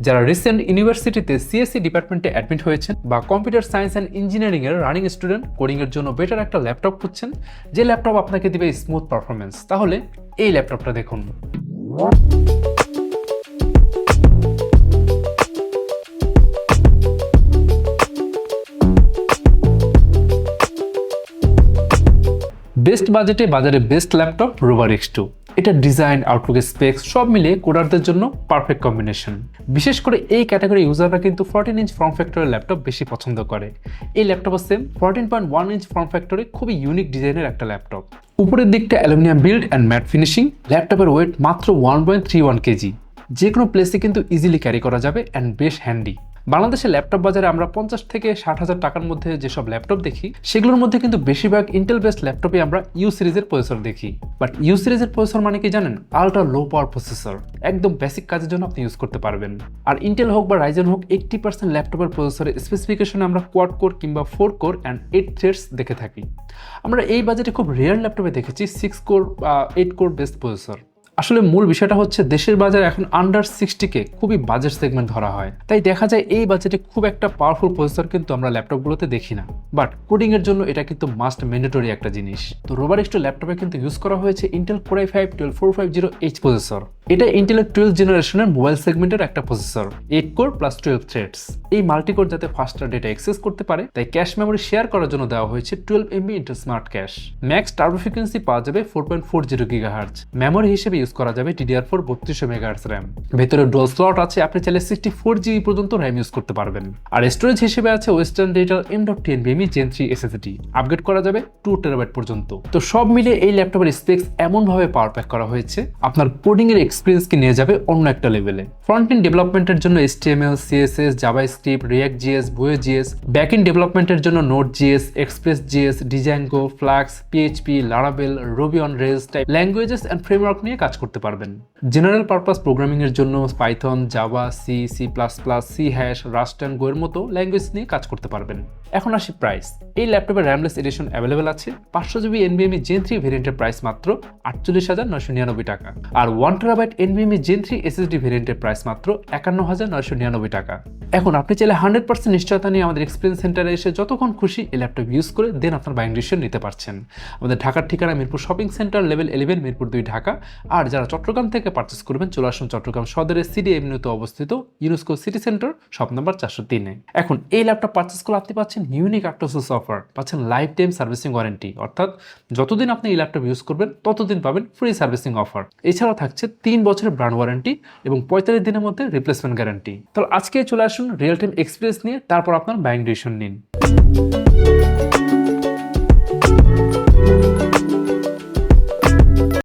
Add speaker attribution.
Speaker 1: যারা রিসেন্ট ইউনিভার্সিটিতে সিএসসি ডিপার্টমেন্টে অ্যাডমিট হয়েছেন বা কম্পিউটার সায়েন্স অ্যান্ড ইঞ্জিনিয়ারিং এর রানিং স্টুডেন্ট, কোডিং এর জন্য বেটার একটা ল্যাপটপ খুঁজছেন যে ল্যাপটপ আপনাকে দিবে স্মুথ পারফরমেন্স, তাহলে এই ল্যাপটপটা দেখুন। বেস্ট বাজেটে বাজারে বেস্ট ল্যাপটপ রোভার X2। এটা ডিজাইন, আউটলুক, স্পেক্স সব মিলিয়ে কোডারদের জন্য পারফেক্ট কম্বিনেশন। বিশেষ করে এই ক্যাটাগরি ইউজাররা কিন্তু 14 ইঞ্চ ফর্ম ফ্যাক্টরের ল্যাপটপ বেশি পছন্দ করে। এই ল্যাপটপও সেম 14.1 ইঞ্চ ফর্ম ফ্যাক্টরে খুবই ইউনিক ডিজাইনের একটা ল্যাপটপ। উপরের দিকটা aluminium build and mat finishing. ল্যাপটপের ওয়েট মাত্র 1.31 কেজি। যে কোনো প্লেসে কিন্তু ইজিলি ক্যারি করা যাবে অ্যান্ড বেশ হ্যান্ডি। বাংলাদেশের ল্যাপটপ বাজারে আমরা 50 থেকে 60,000 টাকার মধ্যে যেসব ল্যাপটপ দেখি সেগুলোর মধ্যে কিন্তু বেশিরভাগ ইন্টেল বেসড ল্যাপটপে আমরা ইউ সিরিজের প্রসেসর দেখি। বাট ইউ সিরিজের প্রসেসর মানে কি জানেন? আল্ট্রা লো পাওয়ার প্রসেসর, একদম বেসিক কাজের জন্য আপনি ইউজ করতে পারবেন। আর ইন্টেল হোক বা রাইজেন হোক 80% ল্যাপটপের প্রসেসরের স্পেসিফিকেশনে আমরা কোয়াড কোর কিংবা 4 কোর অ্যান্ড 8 থ্রেডস দেখে থাকি। আমরা এই বাজেটে খুব রেয়ার ল্যাপটপে দেখেছি 6 কোর বা 8 কোর বেসড প্রসেসর। আসলে মূল বিষয়টা হচ্ছে দেশের বাজারে এখন আন্ডার 60কে খুবই বাজেট সেগমেন্ট ধরা হয়, তাই দেখা যায় এই বাজেটে খুব একটা পাওয়ারফুল প্রসেসর কিন্তু আমরা ল্যাপটপগুলোতে দেখি না। বাট কোডিং এর জন্য এটা কিন্তু মাস্ট ম্যান্ডেটরি একটা জিনিস। তো রোভার X2 ল্যাপটপে কিন্তু ইউজ করা হয়েছে ইন্টেল Core i5-12450H প্রসেসর। এটা ইন্টেলের 12th জেনারেশনের মোবাইল সেগমেন্টের একটা প্রসেসর, 8 কোর প্লাস 12 থ্রেডস। এই মাল্টিকোর যাতে ফাস্টার ডেটা অ্যাক্সেস করতে পারে তাই ক্যাশ মেমোরি শেয়ার করার জন্য দেওয়া হয়েছে 12 MB into smart cash. Max turbo frequency পাওয়া যাবে 4.40 GHz। মেমোরি হিসেবে ইউজ করা যাবে DDR4 3200 MHz র্যাম। ভেতরে ডুয়াল স্লট আছে, আপনি চাইলে 64 GB পর্যন্ত র্যাম ইউজ করতে পারবেন। আর স্টোরেজ হিসেবে আছে western digital M.2 NVMe Gen 3 SSD, upgrade করা যাবে 2 TB পর্যন্ত। তো সব মিলে এই ল্যাপটপের স্পেক্স এমনভাবে পাওয়ার প্যাক করা হয়েছে আপনার কোডিং এর এক্সপিরিয়েন্সকে নিয়ে যাবে অন্য একটা লেভেলে। ফ্রন্ট এন্ড ডেভেলপমেন্টের জন্য HTML, CSS, JavaScript, React.js, Vue.js, back end ডেভেলপমেন্টের জন্য Node.js, Express.js, Django, Flux, PHP, Laravel, Ruby on Rails type languages and framework নিয়ে কাজ করতে পারবেন। জেনারেল পারপাস প্রোগ্রামিং এর জন্য পাইথন, জাভা, সি, সি++, C hash, Rust and Go এর মতো ল্যাঙ্গুয়েজ নিয়ে কাজ করতে পারবেন। এখন আসি প্রাইস। এই ল্যাপটপের র্যামলেস এডিশন অ্যাভেলেবেল আছে। 500 GB NVMe Gen 3 ভেরিয়েন্টের প্রাইস মাত্র 48,999 টাকা, আর 1 TB NVMe Gen 3 SSD ভেরিয়েন্টের প্রাইস মাত্র 51,999 টাকা। এখন আপনি চাইলে 100% নিশ্চয়তা নিয়ে আমাদের এক্সপিরিয়েন্স সেন্টারে এসে যতক্ষণ খুশি এই ল্যাপটপ ইউজ করে দেন আপনার বাইং ডিসিশন নিতে পারছেন। আমাদের ঢাকার ঠিকানা Mirpur shopping centre, level 11, Mirpur 2, Dhaka. আর যারা চট্টগ্রাম থেকে পারচেস করবেন চলে আসুন চট্টগ্রাম সদরের সিডি এভিনিউতে অবস্থিত UNESCO city centre, shop number 403-এ। এখন এই ল্যাপটপ পারচেস করলে আপনি পাচ্ছেন ইউনিক আফটারসেলস অফার, পাচ্ছেন লাইফ টাইম সার্ভিসিং ওয়ারেন্টি, অর্থাৎ যতদিন আপনি এই ল্যাপটপ ইউজ করবেন ততদিন পাবেন ফ্রি সার্ভিসিং অফার। এছাড়াও থাকছে 3 বছরের ব্র্যান্ড ওয়ারেন্টি এবং 45 দিনের মধ্যে রিপ্লেসমেন্ট গ্যারান্টি। তাহলে আজকে চলে আসুন রিয়েল টাইম এক্সপিরিয়েন্স নিয়ে, তারপর আপনার বাইং ডিসিশন নিন।